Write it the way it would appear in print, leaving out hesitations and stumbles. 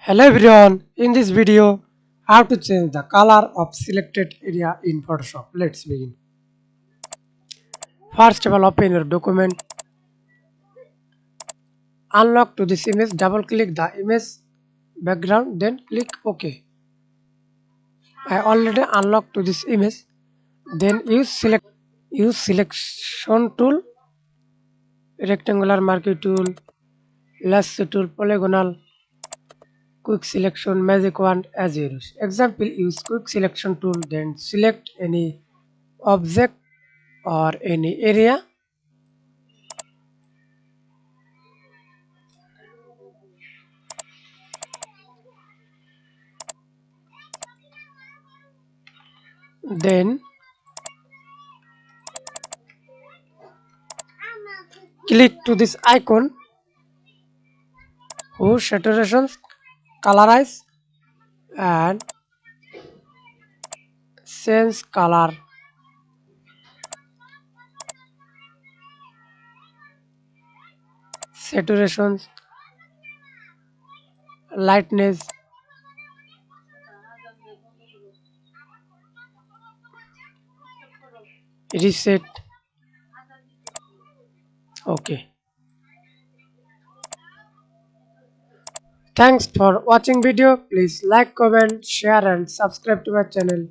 Hello everyone, in this video, how to change the color of selected area in Photoshop. Let's begin. First of all, open your document, unlock to this image, double click the image background, then click OK. I already unlocked to this image, then use selection tool, rectangular marquee tool, lasso tool, polygonal, quick selection, magic wand as you wish. Example, use quick selection tool, then select any object or any area. Then click to this icon whose saturations colorize and change color. Saturations, lightness, reset. Okay. Thanks for watching video. Please like, comment, share and subscribe to my channel.